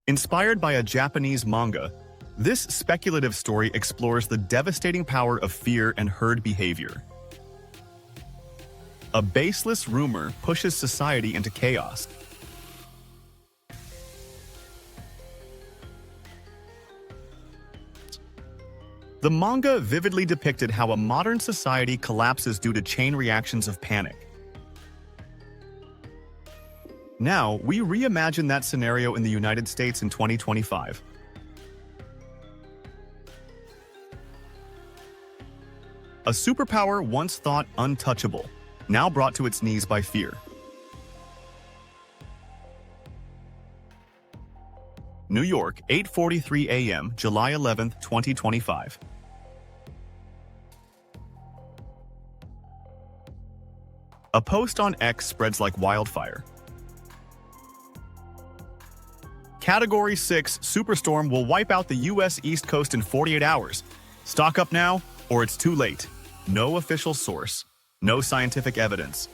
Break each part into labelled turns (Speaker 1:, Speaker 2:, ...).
Speaker 1: Inspired by a Japanese manga, this speculative story explores the devastating power of fear and herd behavior. A baseless rumor pushes society into chaos. The manga vividly depicted how a modern society collapses due to chain reactions of panic. Now, we reimagine that scenario in the United States in 2025. A superpower once thought untouchable, now brought to its knees by fear. New York, 8:43 a.m., July 11, 2025. A post on X spreads like wildfire. Category 6 superstorm will wipe out the U.S. East Coast in 48 hours. Stock up now, or it's too late. No official source. No scientific evidence.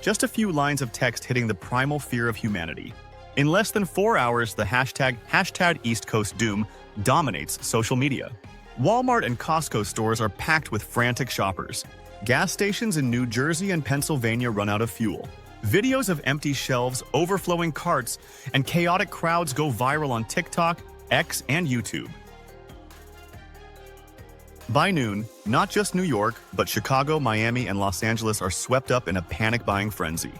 Speaker 1: Just a few lines of text hitting the primal fear of humanity. In less than 4 hours, the hashtag East Coast Doom dominates social media. Walmart and Costco stores are packed with frantic shoppers. Gas stations in New Jersey and Pennsylvania run out of fuel. Videos of empty shelves, overflowing carts, and chaotic crowds go viral on TikTok, X, and YouTube. By noon, not just New York, but Chicago, Miami, and Los Angeles are swept up in a panic-buying frenzy.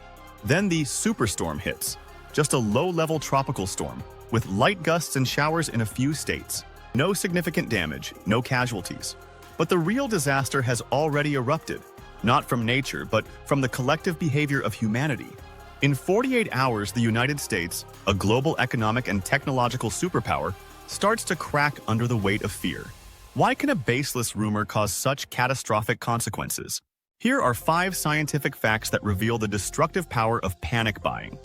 Speaker 1: Then the superstorm hits. Just a low-level tropical storm, with light gusts and showers in a few states. No significant damage, no casualties. But the real disaster has already erupted. Not from nature, but from the collective behavior of humanity. In 48 hours, the United States, a global economic and technological superpower, starts to crack under the weight of fear. Why can a baseless rumor cause such catastrophic consequences? Here are 5 scientific facts that reveal the destructive power of panic buying.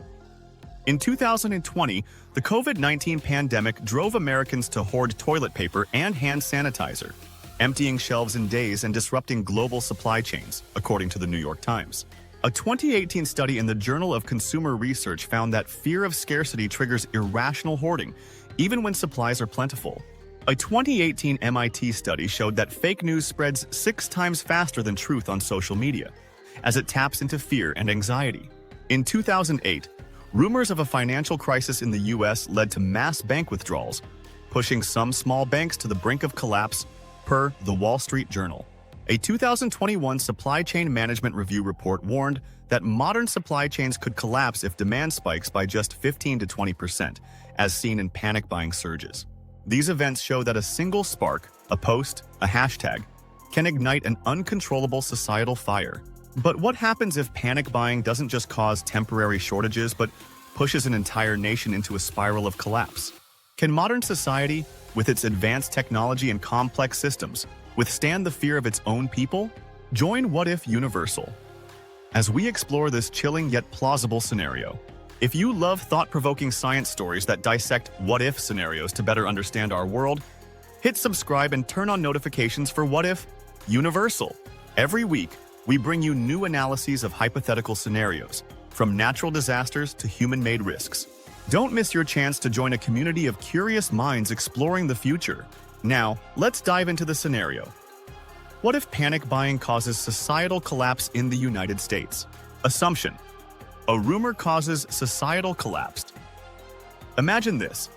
Speaker 1: In 2020, the COVID-19 pandemic drove Americans to hoard toilet paper and hand sanitizer, emptying shelves in days and disrupting global supply chains, according to the New York Times. A 2018 study in the Journal of Consumer Research found that fear of scarcity triggers irrational hoarding, even when supplies are plentiful. A 2018 MIT study showed that fake news spreads 6 times faster than truth on social media, as it taps into fear and anxiety. In 2008, rumors of a financial crisis in the U.S. led to mass bank withdrawals, pushing some small banks to the brink of collapse, per The Wall Street Journal. A 2021 Supply Chain Management Review report warned that modern supply chains could collapse if demand spikes by just 15 to 20%, as seen in panic-buying surges. These events show that a single spark, a post, a hashtag, can ignite an uncontrollable societal fire. But what happens if panic buying doesn't just cause temporary shortages, but pushes an entire nation into a spiral of collapse? Can modern society, with its advanced technology and complex systems, withstand the fear of its own people? Join What If Universal as we explore this chilling yet plausible scenario. If you love thought-provoking science stories that dissect what-if scenarios to better understand our world, hit subscribe and turn on notifications for What If Universal. Every week, we bring you new analyses of hypothetical scenarios, from natural disasters to human-made risks. Don't miss your chance to join a community of curious minds exploring the future. Now, let's dive into the scenario. What if panic buying causes societal collapse in the United States? Assumption: a rumor causes societal collapse. Imagine this.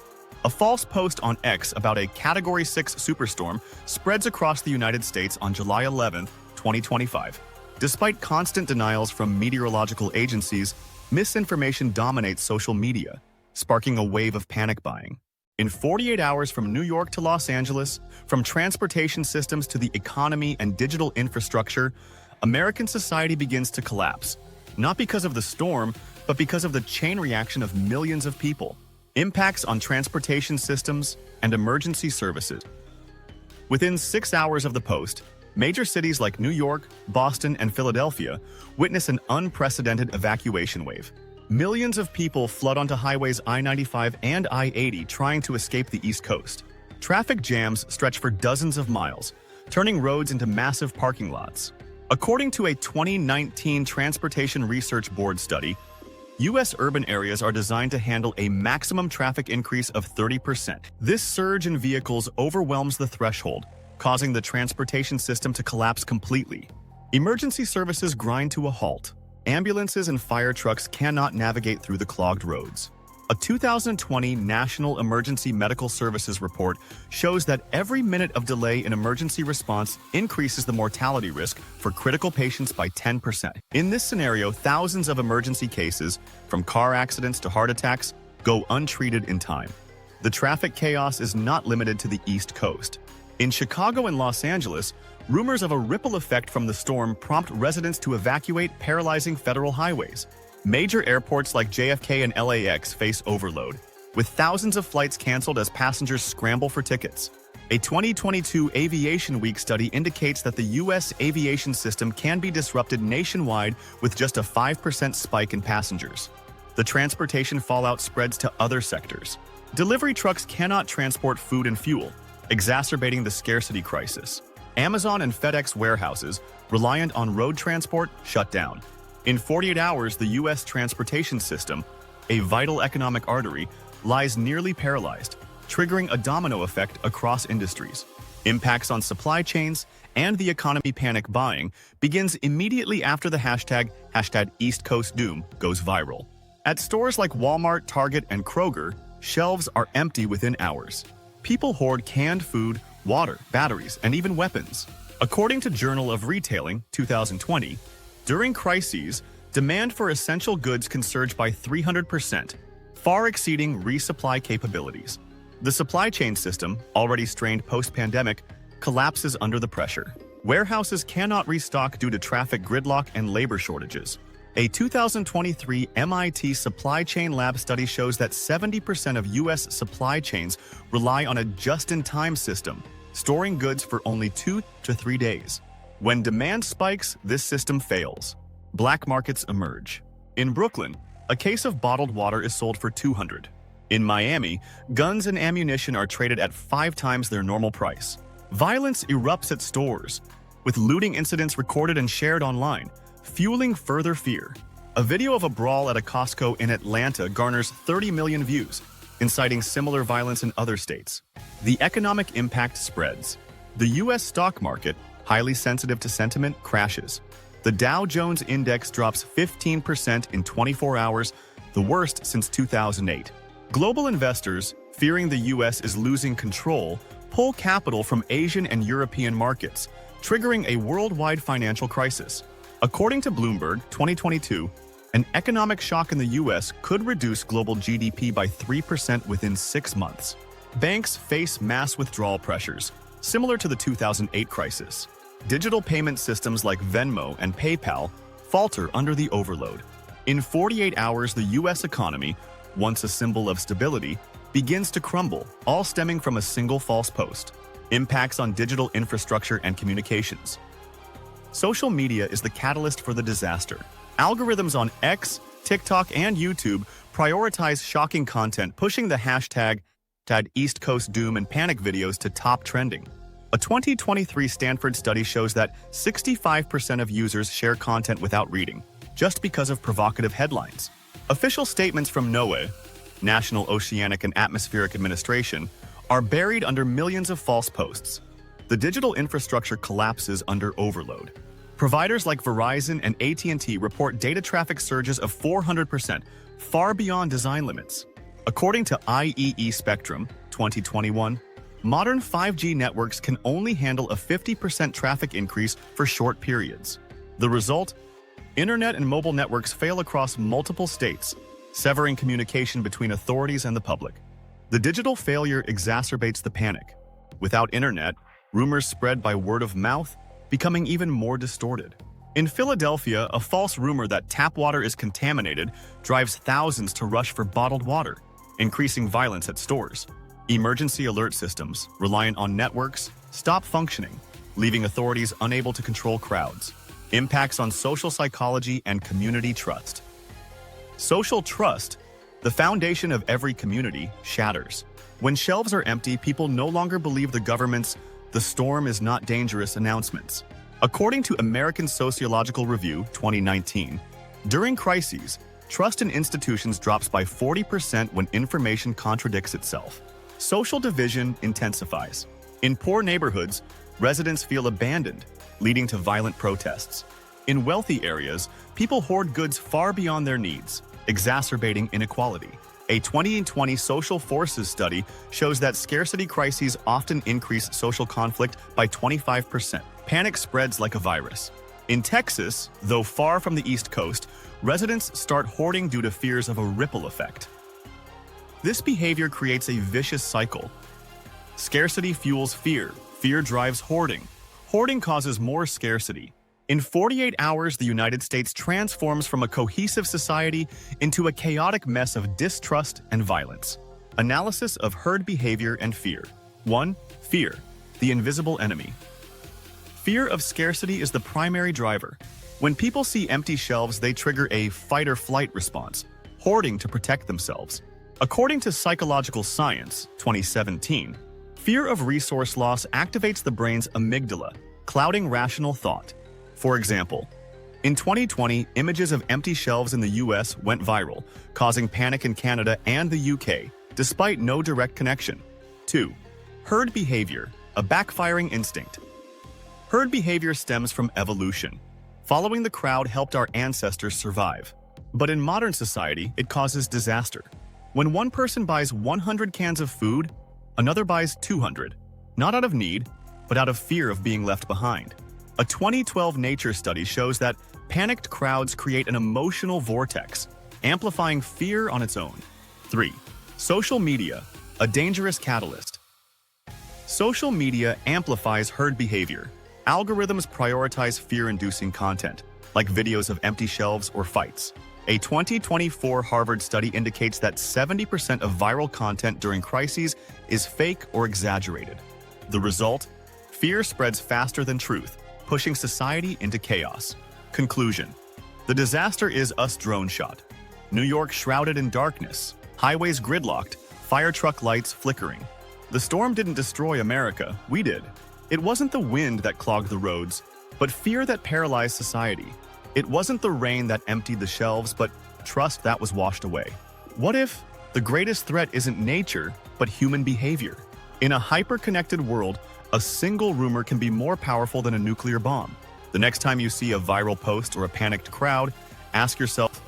Speaker 1: A false post on X about a Category 6 superstorm spreads across the United States on July 11, 2025. Despite constant denials from meteorological agencies, misinformation dominates social media, sparking a wave of panic buying. In 48 hours from New York to Los Angeles, from transportation systems to the economy and digital infrastructure, American society begins to collapse. Not because of the storm, but because of the chain reaction of millions of people. Impacts on transportation systems and emergency services. Within 6 hours of the post, major cities like New York, Boston, and Philadelphia witness an unprecedented evacuation wave. Millions of people flood onto highways I-95 and I-80 trying to escape the East Coast. Traffic jams stretch for dozens of miles, turning roads into massive parking lots. According to a 2019 Transportation Research Board study, U.S. urban areas are designed to handle a maximum traffic increase of 30%. This surge in vehicles overwhelms the threshold, causing the transportation system to collapse completely. Emergency services grind to a halt. Ambulances and fire trucks cannot navigate through the clogged roads. A 2020 National Emergency Medical Services report shows that every minute of delay in emergency response increases the mortality risk for critical patients by 10%. In this scenario, thousands of emergency cases, from car accidents to heart attacks, go untreated in time. The traffic chaos is not limited to the East Coast. In Chicago and Los Angeles, rumors of a ripple effect from the storm prompt residents to evacuate, paralyzing federal highways. Major airports like JFK and LAX face overload, with thousands of flights canceled as passengers scramble for tickets. A 2022 Aviation Week study indicates that the U.S. aviation system can be disrupted nationwide with just a 5% spike in passengers. The transportation fallout spreads to other sectors. Delivery trucks cannot transport food and fuel, exacerbating the scarcity crisis. Amazon and FedEx warehouses, reliant on road transport, shut down. In 48 hours, the U.S. transportation system, a vital economic artery, lies nearly paralyzed, triggering a domino effect across industries. Impacts on supply chains and the economy. Panic buying begins immediately after the hashtag East Coast Doom goes viral. At stores like Walmart, Target, and Kroger, shelves are empty within hours. People hoard canned food, water, batteries, and even weapons. According to Journal of Retailing, 2020, during crises, demand for essential goods can surge by 300%, far exceeding resupply capabilities. The supply chain system, already strained post-pandemic, collapses under the pressure. Warehouses cannot restock due to traffic gridlock and labor shortages. A 2023 MIT Supply Chain Lab study shows that 70% of U.S. supply chains rely on a just-in-time system, storing goods for only 2 to 3 days. When demand spikes, this system fails. Black markets emerge. In Brooklyn, a case of bottled water is sold for $200. In Miami, guns and ammunition are traded at 5 times their normal price. Violence erupts at stores, with looting incidents recorded and shared online, fueling further fear. A video of a brawl at a Costco in Atlanta garners 30 million views, inciting similar violence in other states. The economic impact spreads. The U.S. stock market, highly sensitive to sentiment, crashes. The Dow Jones Index drops 15% in 24 hours, the worst since 2008. Global investors, fearing the U.S. is losing control, pull capital from Asian and European markets, triggering a worldwide financial crisis. According to Bloomberg, 2022, an economic shock in the U.S. could reduce global GDP by 3% within 6 months. Banks face mass withdrawal pressures, similar to the 2008 crisis. Digital payment systems like Venmo and PayPal falter under the overload. In 48 hours, the U.S. economy, once a symbol of stability, begins to crumble, all stemming from a single false post. Impacts on digital infrastructure and communications. Social media is the catalyst for the disaster. Algorithms on X, TikTok, and YouTube prioritize shocking content, pushing the hashtag East Coast Doom and panic videos to top trending. A 2023 Stanford study shows that 65% of users share content without reading, just because of provocative headlines. Official statements from NOAA, National Oceanic and Atmospheric Administration, are buried under millions of false posts. The digital infrastructure collapses under overload. Providers like Verizon and AT&T report data traffic surges of 400%, far beyond design limits. According to IEE Spectrum, 2021, modern 5G networks can only handle a 50% traffic increase for short periods. The result? Internet and mobile networks fail across multiple states, severing communication between authorities and the public. The digital failure exacerbates the panic. Without internet, rumors spread by word of mouth, becoming even more distorted. In Philadelphia, a false rumor that tap water is contaminated drives thousands to rush for bottled water, increasing violence at stores. Emergency alert systems, reliant on networks, stop functioning, leaving authorities unable to control crowds. Impacts on social psychology and community trust. Social trust, the foundation of every community, shatters. When shelves are empty, people no longer believe the government's "the storm is not dangerous" announcements. According to American Sociological Review 2019, during crises, Trust in institutions drops by 40% when information contradicts itself. Social division intensifies. In poor neighborhoods, residents feel abandoned, leading to violent protests. In wealthy areas, people hoard goods far beyond their needs, exacerbating inequality. A 2020 social forces study shows that scarcity crises often increase social conflict by 25%. Panic spreads like a virus. In Texas, though far from the East Coast, residents start hoarding due to fears of a ripple effect. This behavior creates a vicious cycle. Scarcity fuels fear. Fear drives hoarding. Hoarding causes more scarcity. In 48 hours, the United States transforms from a cohesive society into a chaotic mess of distrust and violence. Analysis of herd behavior and fear. 1. Fear, the invisible enemy. Fear of scarcity is the primary driver. When people see empty shelves, they trigger a fight-or-flight response, hoarding to protect themselves. According to Psychological Science, 2017, fear of resource loss activates the brain's amygdala, clouding rational thought. For example, in 2020, images of empty shelves in the US went viral, causing panic in Canada and the UK, despite no direct connection. 2. Herd behavior, a backfiring instinct. Herd behavior stems from evolution. Following the crowd helped our ancestors survive. But in modern society, it causes disaster. When one person buys 100 cans of food, another buys 200, not out of need, but out of fear of being left behind. A 2012 Nature study shows that panicked crowds create an emotional vortex, amplifying fear on its own. 3. Social media, a dangerous catalyst. Social media amplifies herd behavior. Algorithms prioritize fear-inducing content, like videos of empty shelves or fights. A 2024 Harvard study indicates that 70% of viral content during crises is fake or exaggerated. The result? Fear spreads faster than truth, pushing society into chaos. Conclusion. The disaster is us drone shot. New York shrouded in darkness, highways gridlocked, fire truck lights flickering. The storm didn't destroy America, we did. It wasn't the wind that clogged the roads, but fear that paralyzed society. It wasn't the rain that emptied the shelves, but trust that was washed away. What if the greatest threat isn't nature, but human behavior? In a hyper-connected world, a single rumor can be more powerful than a nuclear bomb. The next time you see a viral post or a panicked crowd, ask yourself,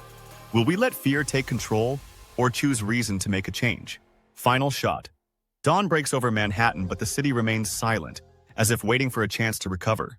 Speaker 1: will we let fear take control or choose reason to make a change? Final shot. Dawn breaks over Manhattan, but the city remains silent, as if waiting for a chance to recover.